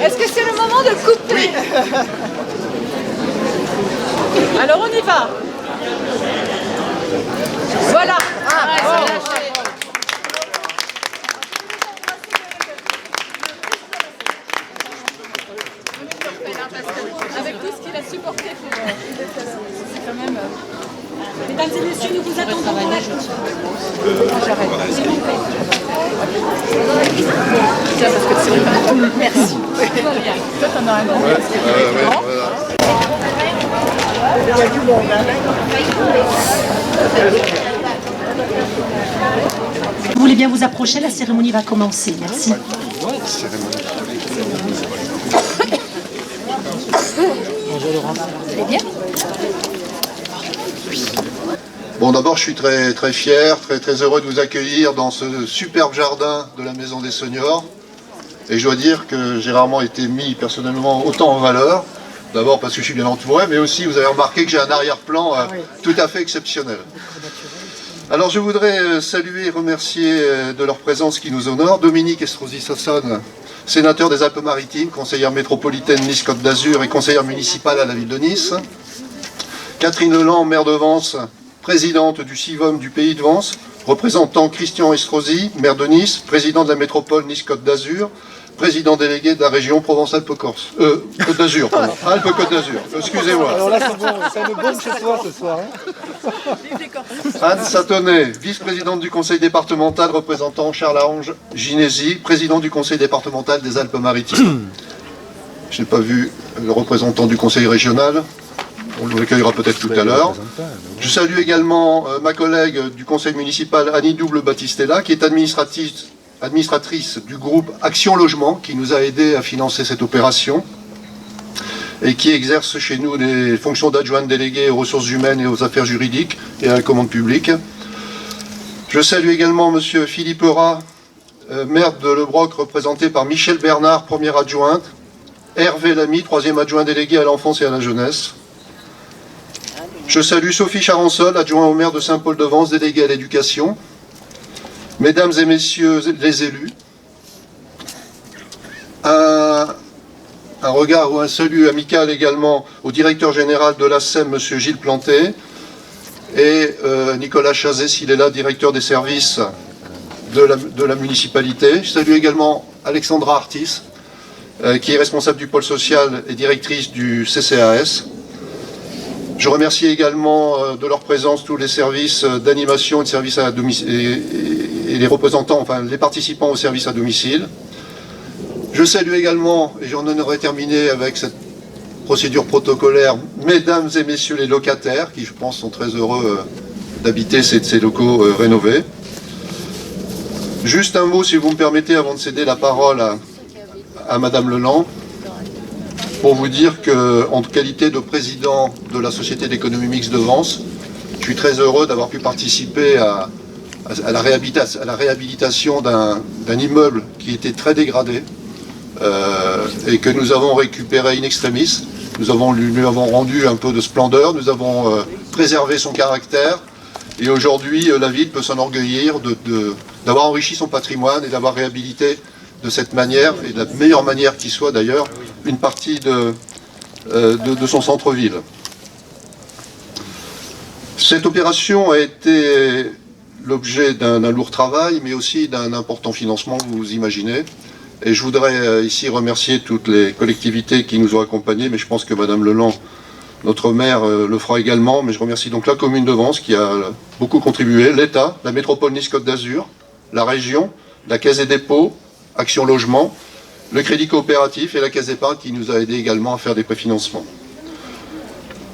Est-ce que c'est le moment de couper? Alors on y va. Voilà. Avec tout ce qu'il a supporté pour... c'est quand même... Mesdames et messieurs, nous vous attendons pour la chose. Tiens, parce que c'est vrai. Merci. Toi, t'en as un grand. Il y a du monde, Vous voulez bien vous approcher, la cérémonie va commencer. Merci. Bonjour Laurent. Vous allez bien? Bon, d'abord, je suis très fier, très heureux de vous accueillir dans ce superbe jardin de la Maison des Seniors. Et je dois dire que j'ai rarement été mis personnellement autant en valeur. D'abord parce que je suis bien entouré, mais aussi vous avez remarqué que j'ai un arrière-plan tout à fait exceptionnel. Alors je voudrais saluer et remercier de leur présence qui nous honore Dominique Estrosi-Sassonne, sénateur des Alpes-Maritimes, conseillère métropolitaine Nice-Côte d'Azur et conseillère municipale à la ville de Nice. Catherine Leland, maire de Vence, présidente du CIVOM du Pays de Vence, représentant Christian Estrosi, maire de Nice, président de la métropole Nice-Côte d'Azur, président délégué de la région Provence-Alpes-Corse. Côte d'Azur, pardon. Alpes-Côte d'Azur, excusez-moi. Alors là, c'est une bombe chez toi ce soir. Anne Satonnet, vice-présidente du conseil départemental, représentant Charles-Ange Ginesi, président du conseil départemental des Alpes-Maritimes. Je n'ai pas vu le représentant du conseil régional. On l'accueillera peut-être tout à l'heure. Je salue également ma collègue du conseil municipal, Annie Double-Battistella, qui est administratrice du groupe Action Logement, qui nous a aidés à financer cette opération et qui exerce chez nous les fonctions d'adjointe déléguée aux ressources humaines et aux affaires juridiques et à la commande publique. Je salue également monsieur Philippe Eurat, maire de Le Broc, représenté par Michel Bernard, première adjointe, Hervé Lamy, troisième adjoint délégué à l'enfance et à la jeunesse. Je salue Sophie Charançol, adjoint au maire de Saint-Paul-de-Vence, délégué à l'éducation. Mesdames et messieurs les élus, un regard ou un salut amical également au directeur général de l'ASSEM, monsieur Gilles Planté, et Nicolas Chazet, s'il est là, directeur des services de la municipalité. Je salue également Alexandra Artis, qui est responsable du pôle social et directrice du CCAS. Je remercie également de leur présence tous les services d'animation et de services à domicile et les représentants, enfin les participants au service à domicile. Je salue également, et j'en aurais terminé avec cette procédure protocolaire, mesdames et messieurs les locataires, qui je pense sont très heureux d'habiter ces locaux rénovés. Juste un mot, si vous me permettez, avant de céder la parole à Madame Leland, pour vous dire qu'en qualité de président de la Société d'économie mixte de Vence, je suis très heureux d'avoir pu participer à la réhabilitation d'un immeuble qui était très dégradé et que nous avons récupéré in extremis. Nous lui avons rendu un peu de splendeur, nous avons préservé son caractère et aujourd'hui la ville peut s'enorgueillir d'avoir enrichi son patrimoine et d'avoir réhabilité de cette manière, et de la meilleure manière qui soit d'ailleurs, une partie de son centre-ville. Cette opération a été l'objet d'un lourd travail, mais aussi d'un important financement, vous imaginez. Et je voudrais ici remercier toutes les collectivités qui nous ont accompagnés, mais je pense que Madame Leland, notre maire, le fera également. Mais je remercie donc la commune de Vence qui a beaucoup contribué, l'État, la métropole Nice-Côte d'Azur, la région, la Caisse des dépôts, Action Logement, le Crédit Coopératif et la Caisse d'épargne qui nous a aidés également à faire des préfinancements.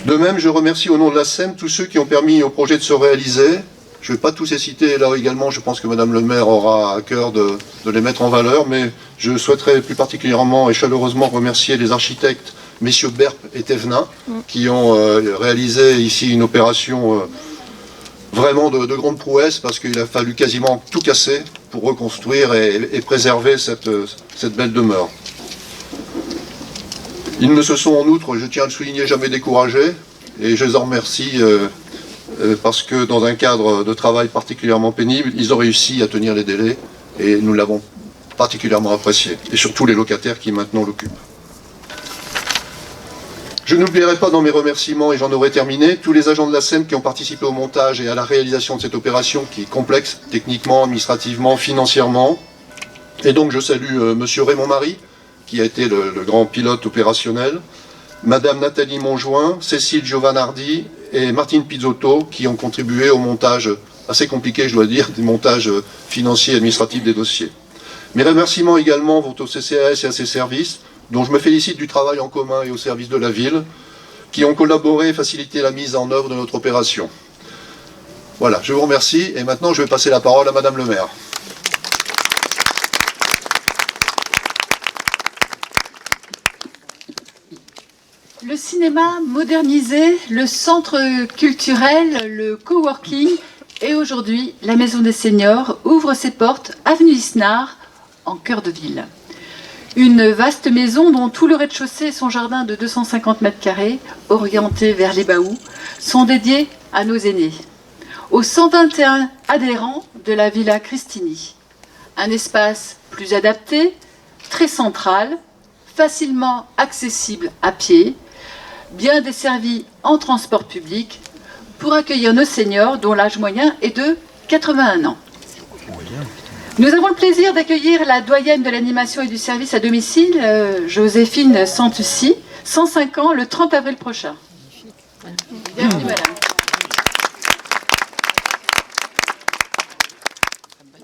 De même, je remercie au nom de la SEM tous ceux qui ont permis au projet de se réaliser. Je ne vais pas tous les citer, là également je pense que Madame le maire aura à cœur de les mettre en valeur, mais je souhaiterais plus particulièrement et chaleureusement remercier les architectes, messieurs Berp et Thévenin, qui ont réalisé ici une opération vraiment de grande prouesse, parce qu'il a fallu quasiment tout casser pour reconstruire et préserver cette belle demeure. Ils ne se sont en outre, je tiens à le souligner, jamais découragés, et je les en remercie parce que dans un cadre de travail particulièrement pénible, ils ont réussi à tenir les délais, et nous l'avons particulièrement apprécié, et surtout les locataires qui maintenant l'occupent. Je n'oublierai pas dans mes remerciements, et j'en aurai terminé, tous les agents de la SEM qui ont participé au montage et à la réalisation de cette opération qui est complexe techniquement, administrativement, financièrement. Et donc je salue monsieur Raymond Marie, qui a été le grand pilote opérationnel, madame Nathalie Monjoint, Cécile Giovanardi et Martine Pizzotto, qui ont contribué au montage assez compliqué, je dois dire, des montages financiers et administratifs des dossiers. Mes remerciements également vont au CCAS et à ses services, dont je me félicite du travail en commun et au service de la ville, qui ont collaboré et facilité la mise en œuvre de notre opération. Voilà, je vous remercie, et maintenant je vais passer la parole à madame le maire. Le cinéma modernisé, le centre culturel, le coworking et aujourd'hui la Maison des Seniors ouvre ses portes avenue Isnard, en cœur de ville. Une vaste maison dont tout le rez-de-chaussée et son jardin de 250 mètres carrés, orienté vers les Baous, sont dédiés à nos aînés. Aux 121 adhérents de la Villa Cristini. Un espace plus adapté, très central, facilement accessible à pied, bien desservi en transport public pour accueillir nos seniors dont l'âge moyen est de 81 ans. Nous avons le plaisir d'accueillir la doyenne de l'animation et du service à domicile, Joséphine Santussi, 105 ans, le 30 avril prochain. Bienvenue, madame.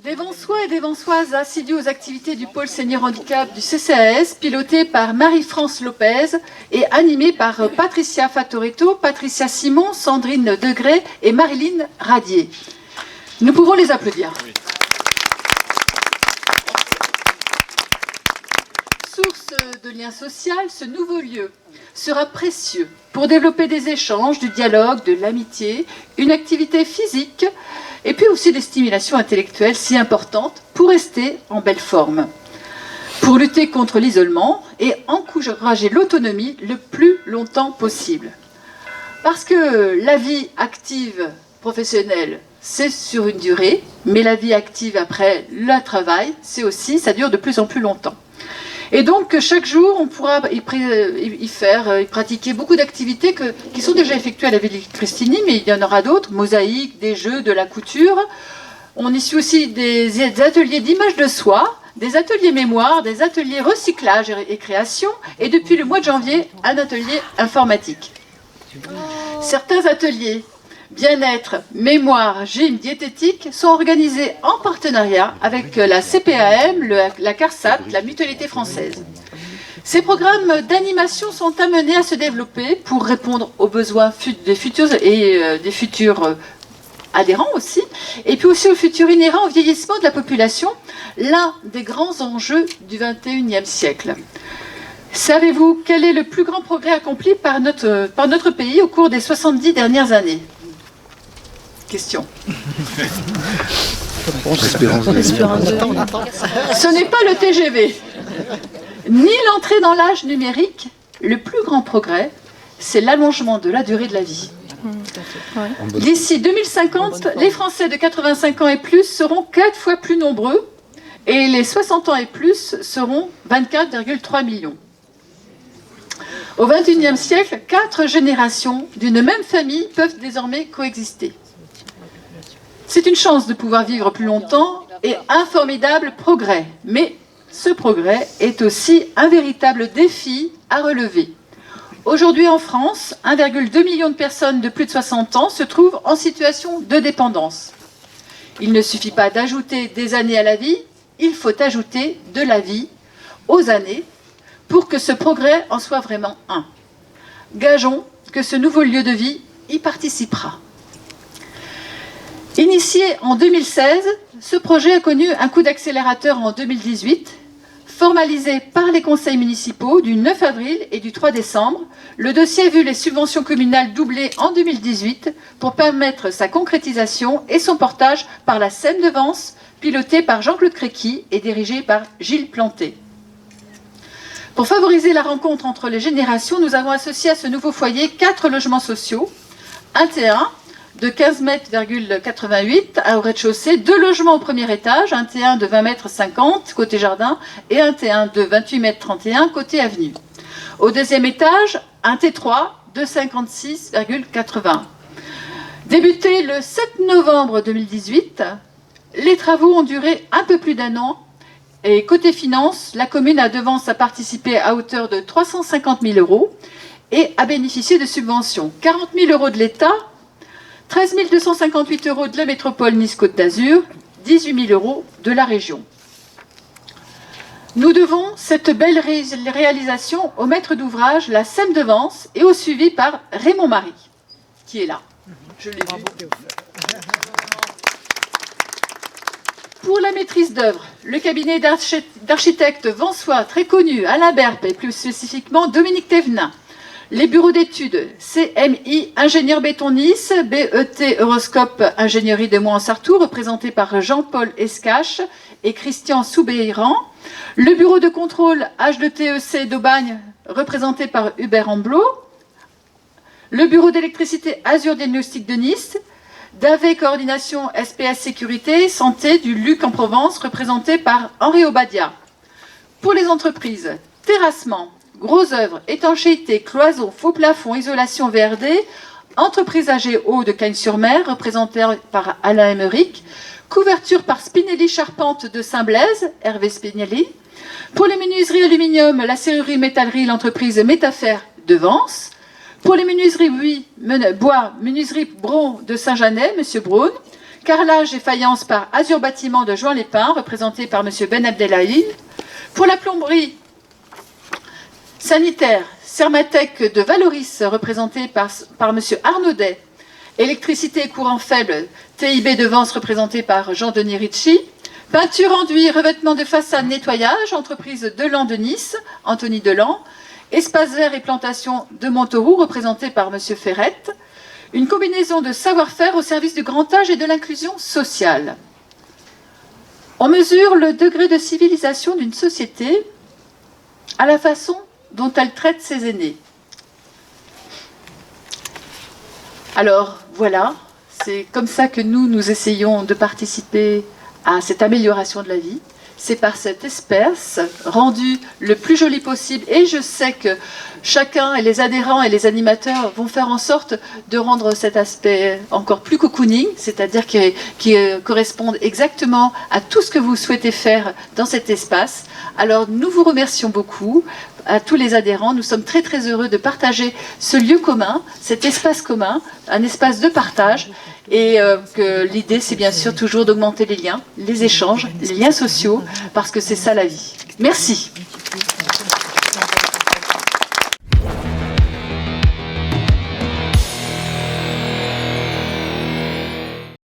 Des Vansois et des Vansoises assidus aux activités du pôle senior handicap du CCAS, piloté par Marie-France Lopez et animé par Patricia Fatoretto, Patricia Simon, Sandrine Degré et Marilyn Radier. Nous pouvons les applaudir. Source de lien social, ce nouveau lieu sera précieux pour développer des échanges, du dialogue, de l'amitié, une activité physique et puis aussi des stimulations intellectuelles si importantes pour rester en belle forme, pour lutter contre l'isolement et encourager l'autonomie le plus longtemps possible. Parce que la vie active professionnelle, c'est sur une durée, mais la vie active après le travail, c'est aussi, ça dure de plus en plus longtemps. Et donc, chaque jour, on pourra y pratiquer beaucoup d'activités qui sont déjà effectuées à la Villa Cristini, mais il y en aura d'autres, mosaïques, des jeux, de la couture. On y suit aussi des ateliers d'image de soi, des ateliers mémoire, des ateliers recyclage et création, et depuis le mois de janvier, un atelier informatique. Certains ateliers bien-être, mémoire, gym, diététique sont organisés en partenariat avec la CPAM, la CARSAT, la Mutualité française. Ces programmes d'animation sont amenés à se développer pour répondre aux besoins des futurs adhérents aussi, et puis aussi aux futurs inhérents au vieillissement de la population, l'un des grands enjeux du XXIe siècle. Savez-vous quel est le plus grand progrès accompli par notre pays au cours des 70 dernières années ? Question. Ce n'est pas le TGV, ni l'entrée dans l'âge numérique. Le plus grand progrès, c'est l'allongement de la durée de la vie. D'ici 2050, les Français de 85 ans et plus seront 4 fois plus nombreux et les 60 ans et plus seront 24,3 millions. Au XXIe siècle, 4 générations d'une même famille peuvent désormais coexister. C'est une chance de pouvoir vivre plus longtemps et un formidable progrès. Mais ce progrès est aussi un véritable défi à relever. Aujourd'hui en France, 1,2 million de personnes de plus de 60 ans se trouvent en situation de dépendance. Il ne suffit pas d'ajouter des années à la vie, il faut ajouter de la vie aux années pour que ce progrès en soit vraiment un. Gageons que ce nouveau lieu de vie y participera. Initié en 2016, ce projet a connu un coup d'accélérateur en 2018. Formalisé par les conseils municipaux du 9 avril et du 3 décembre, le dossier a vu les subventions communales doubler en 2018 pour permettre sa concrétisation et son portage par la SEM de Vence, pilotée par Jean-Claude Créqui et dirigée par Gilles Planté. Pour favoriser la rencontre entre les générations, nous avons associé à ce nouveau foyer 4 logements sociaux, un T1, de 15,88 m au rez-de-chaussée, 2 logements au premier étage, un T1 de 20,50 m côté jardin et un T1 de 28,31 m côté avenue. Au deuxième étage, un T3 de 56,80 m. Débuté le 7 novembre 2018, les travaux ont duré un peu plus d'1 an et côté finance, la commune a devance à participer à hauteur de 350 000 € et a bénéficié de subventions 40 000 € de l'État, 13 258 € de la métropole Nice-Côte d'Azur, 18 000 € de la région. Nous devons cette belle réalisation au maître d'ouvrage, la SEM de Vence, et au suivi par Raymond Marie, qui est là. Je l'ai vu. Pour la maîtrise d'œuvre, le cabinet d'architectes vensois très connu, Alain Berpe, et plus spécifiquement Dominique Thévenin. Les bureaux d'études CMI Ingénieur Béton Nice, BET Euroscope Ingénierie de Mont-en-Sartoux, représenté par Jean-Paul Escache et Christian Soubeyran. Le bureau de contrôle H2TEC d'Aubagne, représenté par Hubert Amblot. Le bureau d'électricité Azur Diagnostic de Nice. DAV Coordination SPS Sécurité Santé du Luc en Provence, représenté par Henri Obadia. Pour les entreprises, terrassement, gros œuvres, étanchéité, cloison, faux plafond, isolation VRD, entreprise AGO de Cagnes-sur-Mer, représentée par Alain Emmerich, couverture par Spinelli Charpente de Saint-Blaise, Hervé Spinelli. Pour les menuiseries aluminium, la serrurerie métallerie, l'entreprise Métafer de Vence. Pour les menuiseries bois, menuiserie Bron de Saint-Janet, M. Braun. Carrelage et faïence par Azur Bâtiment de Juan-les-Pins, représenté par M. Ben Abdelhaïl. Pour la plomberie sanitaire, Sermatec de Valoris, représenté par M. Arnaudet. Électricité et courant faible, TIB de Vence, représenté par Jean-Denis Ricci. Peinture enduit, revêtement de façade, nettoyage, entreprise Delan de Nice, Anthony Delan. Espace vert et plantation de Montauroux, représenté par M. Ferrette. Une combinaison de savoir-faire au service du grand âge et de l'inclusion sociale. On mesure le degré de civilisation d'une société à la façon dont elle traite ses aînés. Alors, voilà, c'est comme ça que nous essayons de participer à cette amélioration de la vie. C'est par cet espace rendu le plus joli possible. Et je sais que chacun, et les adhérents et les animateurs, vont faire en sorte de rendre cet aspect encore plus cocooning, c'est-à-dire qui corresponde exactement à tout ce que vous souhaitez faire dans cet espace. Alors nous vous remercions beaucoup. À tous les adhérents, nous sommes très très heureux de partager ce lieu commun, cet espace commun, un espace de partage, et que l'idée c'est bien sûr toujours d'augmenter les liens, les échanges, les liens sociaux, parce que c'est ça la vie. Merci.